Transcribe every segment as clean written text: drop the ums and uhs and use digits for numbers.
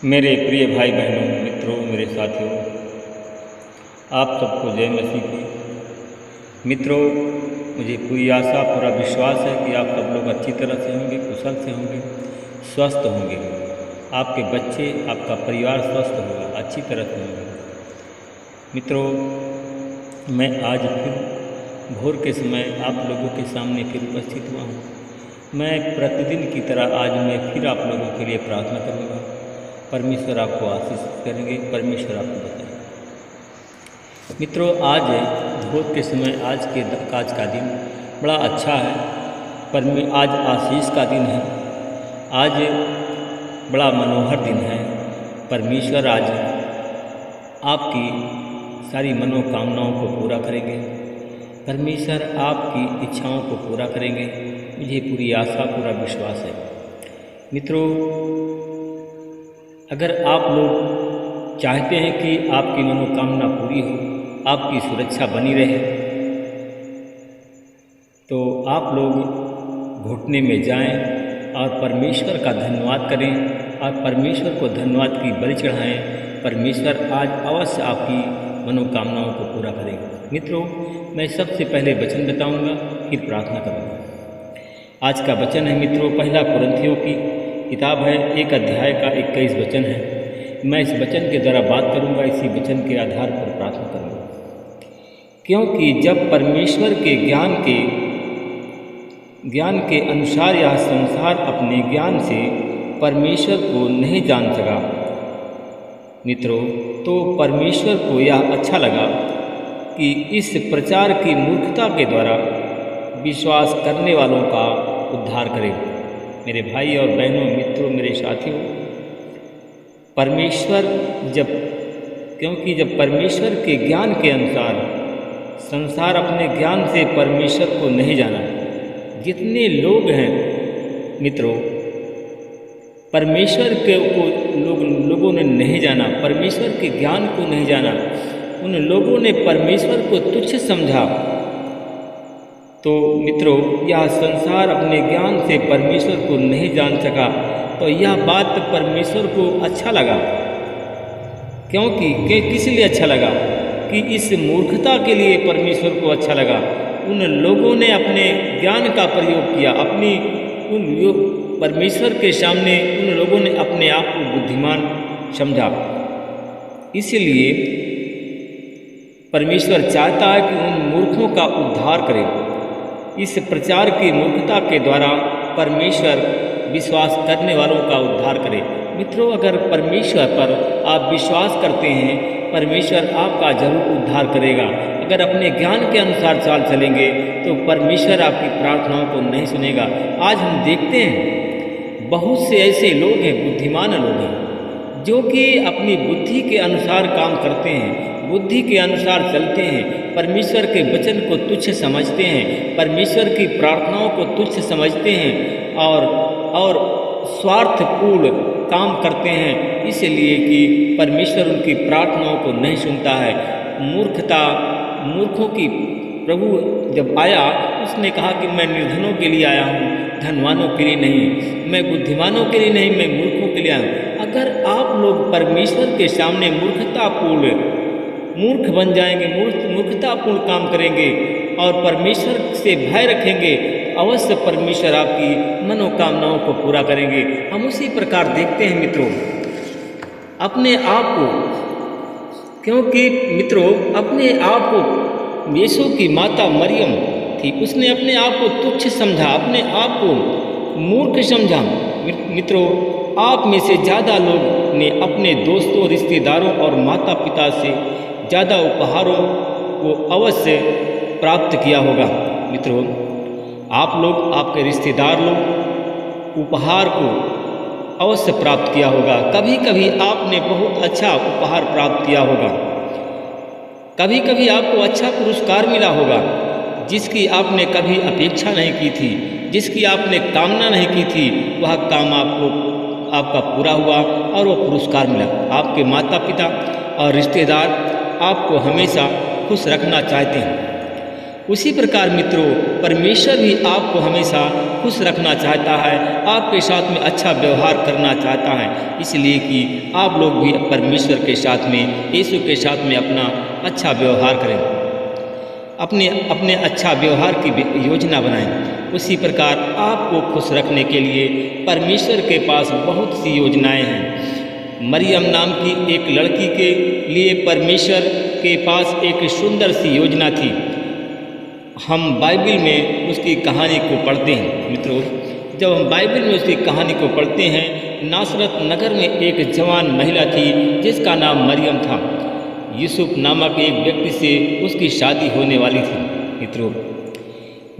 मेरे प्रिय भाई बहनों, मित्रों, मेरे साथियों, आप सबको जय मसीह की। मित्रों, मुझे पूरी आशा, पूरा विश्वास है कि आप सब लोग अच्छी तरह से होंगे, कुशल से होंगे, स्वस्थ होंगे। आपके बच्चे, आपका परिवार स्वस्थ होगा, अच्छी तरह से होंगे। मित्रों, मैं आज फिर भोर के समय आप लोगों के सामने फिर उपस्थित हुआ हूँ। मैं प्रतिदिन की तरह आज मैं फिर आप लोगों के लिए प्रार्थना करूँगा। परमेश्वर आपको आशीष करेंगे, परमेश्वर आपको बताएंगे। मित्रों, आज भोर के समय आज का दिन बड़ा अच्छा है। आज आशीष का दिन है। आज बड़ा मनोहर दिन है। परमेश्वर आज आपकी सारी मनोकामनाओं को पूरा करेंगे। परमेश्वर आपकी इच्छाओं को पूरा करेंगे। मुझे पूरी आशा, पूरा विश्वास है। मित्रों, अगर आप लोग चाहते हैं कि आपकी मनोकामना पूरी हो, आपकी सुरक्षा बनी रहे, तो आप लोग घुटने में जाएं और परमेश्वर का धन्यवाद करें और परमेश्वर को धन्यवाद की बलि चढ़ाएं। परमेश्वर आज अवश्य आपकी मनोकामनाओं को पूरा करेगा। मित्रों, मैं सबसे पहले वचन बताऊंगा, फिर प्रार्थना करूंगा। आज का वचन है मित्रों, पहला कुरिन्थियों की किताब है, 1 अध्याय का 21 वचन है। मैं इस वचन के द्वारा बात करूंगा, इसी वचन के आधार पर प्रार्थना करूंगा। क्योंकि जब परमेश्वर के ज्ञान के अनुसार यह संसार अपने ज्ञान से परमेश्वर को नहीं जान सका, मित्रों, तो परमेश्वर को यह अच्छा लगा कि इस प्रचार की मूर्खता के द्वारा विश्वास करने वालों का उद्धार करे। मेरे भाई और बहनों, मित्रों, मेरे साथियों, क्योंकि जब परमेश्वर के ज्ञान के अनुसार संसार अपने ज्ञान से परमेश्वर को नहीं जाना, जितने लोग हैं मित्रों, परमेश्वर के लोगों ने नहीं जाना, परमेश्वर के ज्ञान को नहीं जाना, उन लोगों ने परमेश्वर को तुच्छ समझा। तो मित्रों, यह संसार अपने ज्ञान से परमेश्वर को नहीं जान सका, तो यह बात परमेश्वर को अच्छा लगा। क्योंकि किस लिए अच्छा लगा? कि इस मूर्खता के लिए परमेश्वर को अच्छा लगा। उन लोगों ने अपने ज्ञान का प्रयोग किया, परमेश्वर के सामने उन लोगों ने अपने आप को बुद्धिमान समझा। इसलिए परमेश्वर चाहता है कि उन मूर्खों का उद्धार करे। इस प्रचार की मूर्खता के द्वारा परमेश्वर विश्वास करने वालों का उद्धार करे। मित्रों, अगर परमेश्वर पर आप विश्वास करते हैं, परमेश्वर आपका जरूर उद्धार करेगा। अगर अपने ज्ञान के अनुसार चाल चलेंगे तो परमेश्वर आपकी प्रार्थनाओं को नहीं सुनेगा। आज हम देखते हैं बहुत से ऐसे लोग हैं, बुद्धिमान लोग हैं, जो कि अपनी बुद्धि के अनुसार काम करते हैं, बुद्धि के अनुसार चलते हैं, परमेश्वर के वचन को तुच्छ समझते हैं, परमेश्वर की प्रार्थनाओं को तुच्छ समझते हैं और स्वार्थपूर्ण काम करते हैं, इसलिए कि परमेश्वर उनकी प्रार्थनाओं को नहीं सुनता है। मूर्खों की प्रभु जब आया, उसने कहा कि मैं निर्धनों के लिए आया हूँ, धनवानों के लिए नहीं, मैं बुद्धिमानों के लिए नहीं, मैं मूर्खों के लिए आया हूँ। अगर आप लोग परमेश्वर के सामने मूर्ख बन जाएंगे, मूर्खतापूर्ण काम करेंगे और परमेश्वर से भय रखेंगे, अवश्य परमेश्वर आपकी मनोकामनाओं को पूरा करेंगे। हम उसी प्रकार देखते हैं मित्रों अपने आप को, क्योंकि मित्रों अपने आप को यीशु की माता मरियम थी, उसने अपने आप को तुच्छ समझा, अपने आप को मूर्ख समझा। मित्रों, आप में से ज़्यादा लोग ने अपने दोस्तों, रिश्तेदारों और माता पिता से ज़्यादा उपहारों को अवश्य प्राप्त किया होगा। मित्रों, आप लोग, आपके रिश्तेदार लोग उपहार को अवश्य प्राप्त किया होगा। कभी कभी आपने बहुत अच्छा उपहार प्राप्त किया होगा, कभी कभी आपको अच्छा पुरस्कार मिला होगा, जिसकी आपने कभी अपेक्षा नहीं की थी, जिसकी आपने कामना नहीं की थी, वह काम आपका पूरा हुआ और वह पुरस्कार मिला। आपके माता पिता और रिश्तेदार आपको हमेशा खुश रखना चाहते हैं। उसी प्रकार मित्रों, परमेश्वर भी आपको हमेशा खुश रखना चाहता है, आपके साथ में अच्छा व्यवहार करना चाहता है, इसलिए कि आप लोग भी परमेश्वर के साथ में, यीशु के साथ में अपना अच्छा व्यवहार करें, अपने अच्छा व्यवहार की योजना बनाएं। उसी प्रकार आपको खुश रखने के लिए परमेश्वर के पास बहुत सी योजनाएं हैं। मरियम नाम की एक लड़की के लिए परमेश्वर के पास एक सुंदर सी योजना थी। हम बाइबल में उसकी कहानी को पढ़ते हैं मित्रों। जब हम बाइबल में उसकी कहानी को पढ़ते हैं, नासरत नगर में एक जवान महिला थी जिसका नाम मरियम था। यूसुफ नामक एक व्यक्ति से उसकी शादी होने वाली थी। मित्रों,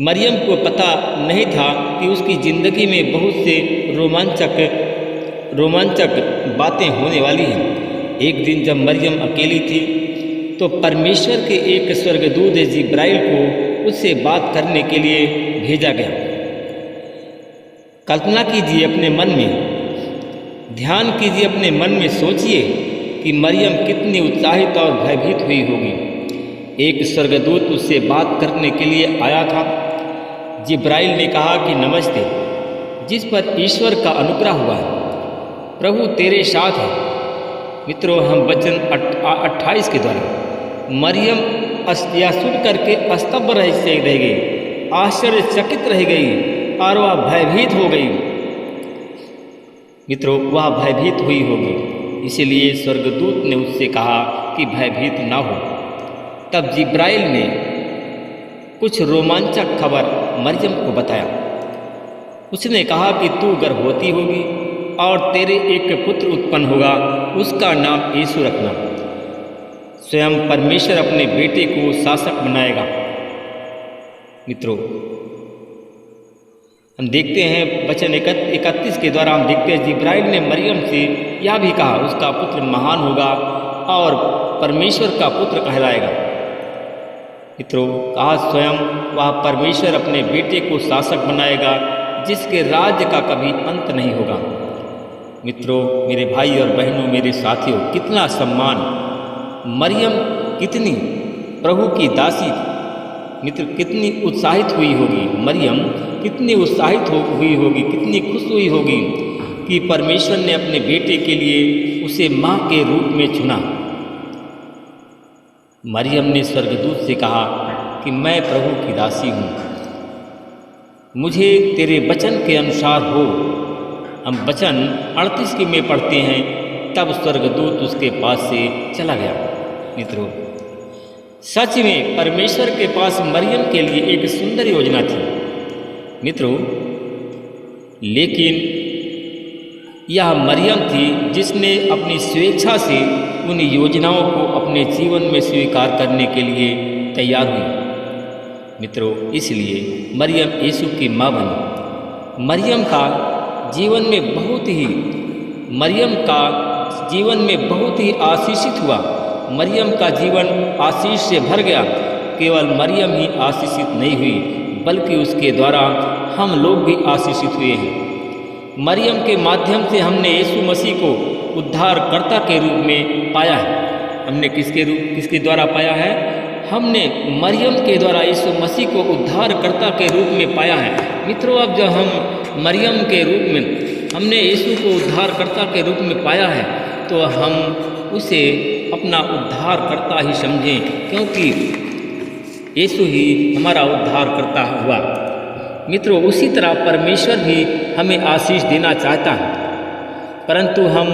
मरियम को पता नहीं था कि उसकी ज़िंदगी में बहुत से रोमांचक बातें होने वाली हैं। एक दिन जब मरियम अकेली थी तो परमेश्वर के एक स्वर्गदूत जिब्राइल को उससे बात करने के लिए भेजा गया। कल्पना कीजिए अपने मन में, ध्यान कीजिए, अपने मन में सोचिए कि मरियम कितनी उत्साहित और भयभीत हुई होगी। एक स्वर्गदूत उससे बात करने के लिए आया था। जिब्राइल ने कहा कि नमस्ते, जिस पर ईश्वर का अनुग्रह हुआ है, प्रभु तेरे साथ है। मित्रों, हम वचन 28 के द्वारा मरियम यह सुन करके स्तब्ध रह गई, आश्चर्यचकित रह गई और वह भयभीत हो गई। मित्रों, वह भयभीत हुई होगी, इसलिए स्वर्गदूत ने उससे कहा कि भयभीत ना हो। तब जिब्राइल ने कुछ रोमांचक खबर मरियम को बताया। उसने कहा कि तू गर्भवती होगी और तेरे एक पुत्र उत्पन्न होगा, उसका नाम यीशु रखना। स्वयं परमेश्वर अपने बेटे को शासक बनाएगा। मित्रों, हम देखते हैं वचन 31 के द्वारा हम देखते हैं जिब्राइल ने मरियम से यह भी कहा, उसका पुत्र महान होगा और परमेश्वर का पुत्र कहलाएगा। मित्रों, कहा स्वयं वह परमेश्वर अपने बेटे को शासक बनाएगा, जिसके राज्य का कभी अंत नहीं होगा। मित्रों, मेरे भाई और बहनों, मेरे साथियों, कितना सम्मान! मरियम कितनी प्रभु की दासी थी। मित्र, कितनी उत्साहित हुई होगी मरियम, कितनी उत्साहित हुई होगी, कितनी खुश हुई होगी कि परमेश्वर ने अपने बेटे के लिए उसे माँ के रूप में चुना। मरियम ने स्वर्गदूत से कहा कि मैं प्रभु की दासी हूँ, मुझे तेरे वचन के अनुसार हो। हम वचन 38 के में पढ़ते हैं, तब स्वर्गदूत उसके पास से चला गया। मित्रों, सच में परमेश्वर के पास मरियम के लिए एक सुंदर योजना थी। मित्रों, लेकिन यह मरियम थी जिसने अपनी स्वेच्छा से उन योजनाओं को अपने जीवन में स्वीकार करने के लिए तैयार हुई। मित्रों, इसलिए मरियम यीशु की माँ बनी। मरियम का जीवन में बहुत ही आशीषित हुआ। मरियम का जीवन आशीष से भर गया। केवल मरियम ही आशीषित नहीं हुई, बल्कि उसके द्वारा हम लोग भी आशीषित हुए हैं। मरियम के माध्यम से हमने यीशु मसीह को उद्धारकर्ता के रूप में पाया है। हमने किसके द्वारा पाया है? हमने मरियम के द्वारा यीशु मसीह को उद्धारकर्ता के रूप में पाया है। मित्रों, अब जब हम मरियम के रूप में हमने यीशु को उद्धारकर्ता के रूप में पाया है, तो हम उसे अपना उद्धारकर्ता ही समझें, क्योंकि यीशु ही हमारा उद्धारकर्ता हुआ। मित्रों, उसी तरह परमेश्वर भी हमें आशीष देना चाहता है, परंतु हम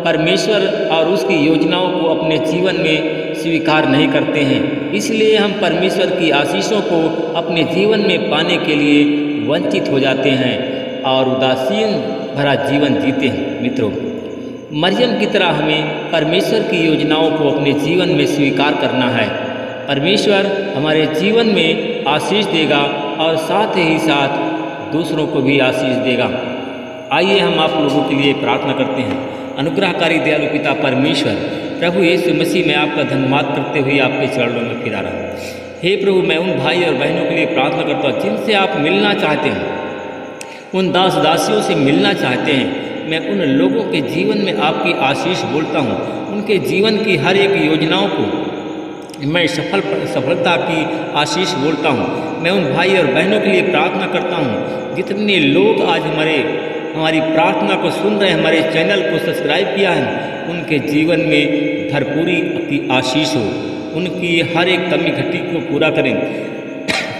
परमेश्वर और उसकी योजनाओं को अपने जीवन में स्वीकार नहीं करते हैं। इसलिए हम परमेश्वर की आशीषों को अपने जीवन में पाने के लिए वंचित हो जाते हैं और उदासीन भरा जीवन जीते हैं। मित्रों, मरियम की तरह हमें परमेश्वर की योजनाओं को अपने जीवन में स्वीकार करना है। परमेश्वर हमारे जीवन में आशीष देगा और साथ ही साथ दूसरों को भी आशीष देगा। आइए हम आप लोगों के लिए प्रार्थना करते हैं। अनुग्रहकारी दयालु पिता परमेश्वर, प्रभु यीशु मसीह में आपका धन्यवाद करते हुए आपके चरणों में फिरा रहा हूँ। हे प्रभु, मैं उन भाई और बहनों के लिए प्रार्थना करता हूँ जिनसे आप मिलना चाहते हैं, उन दास दासियों से मिलना चाहते हैं। मैं उन लोगों के जीवन में आपकी आशीष बोलता हूँ। उनके जीवन की हर एक योजनाओं को मैं सफलता की आशीष बोलता हूँ। मैं उन भाई और बहनों के लिए प्रार्थना करता हूँ जितने लोग आज हमारी प्रार्थना को सुन रहे हैं, हमारे चैनल को सब्सक्राइब किया है, उनके जीवन में भरपूरी की आशीष हो, उनकी हर एक कमी घटी को पूरा करें।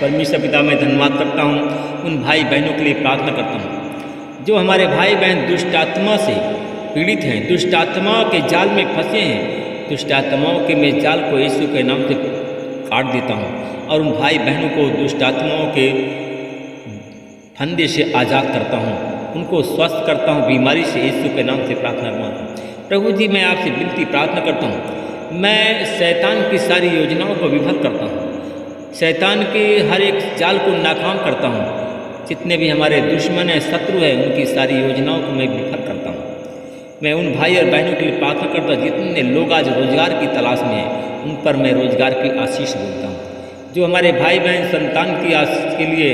परमेश्वर पिता मैं धन्यवाद करता हूँ, उन भाई बहनों के लिए प्रार्थना करता हूँ जो हमारे भाई बहन दुष्ट आत्मा से पीड़ित हैं, दुष्ट आत्मा के जाल में फंसे हैं। दुष्ट आत्माओं के मैं जाल को यीशु के नाम से काट देता हूँ और उन भाई बहनों को दुष्ट आत्माओं के फंदे से आज़ाद करता हूँ, उनको स्वस्थ करता हूँ बीमारी से यीशु के नाम से प्रार्थना करता हूँ। प्रभु जी मैं आपसे विनती प्रार्थना करता हूँ, मैं शैतान की सारी योजनाओं को विफल करता हूँ, शैतान के हर एक जाल को नाकाम करता हूँ। जितने भी हमारे दुश्मन हैं, शत्रु हैं, उनकी सारी योजनाओं को मैं विफल करता हूँ। मैं उन भाई और बहनों के लिए प्रार्थना करता हूँ जितने लोग आज रोजगार की तलाश में हैं, उन पर मैं रोजगार की आशीष बोलता हूँ। जो हमारे भाई बहन संतान की आशीष के लिए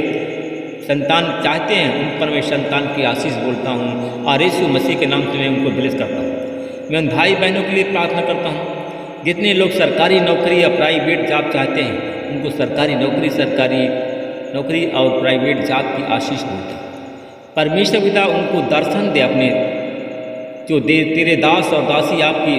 संतान चाहते हैं, उन पर मैं संतान की आशीष बोलता हूँ और यीशु मसीह के नाम से मैं उनको ब्लेस करता हूँ। मैं उन भाई बहनों के लिए प्रार्थना करता हूँ जितने लोग सरकारी नौकरी या प्राइवेट जॉब चाहते हैं, उनको सरकारी नौकरी और प्राइवेट जॉब की आशीष बोलता हूँ। परमेश्वर पिता उनको दर्शन दे, अपने जो तेरे दास और दासी आपकी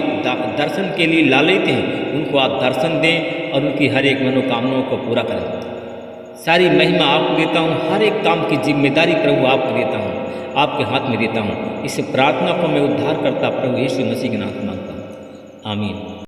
दर्शन के लिए लालित हैं, उनको आप दर्शन दें और उनकी हर एक मनोकामनाओं को पूरा करें। सारी महिमा आपको देता हूँ, हर एक काम की जिम्मेदारी प्रभु आपको देता हूँ, आपके हाथ में देता हूँ। इस प्रार्थना को मैं उद्धार करता प्रभु यीशु मसीह के नाम से मांगता हूँ, आमीन।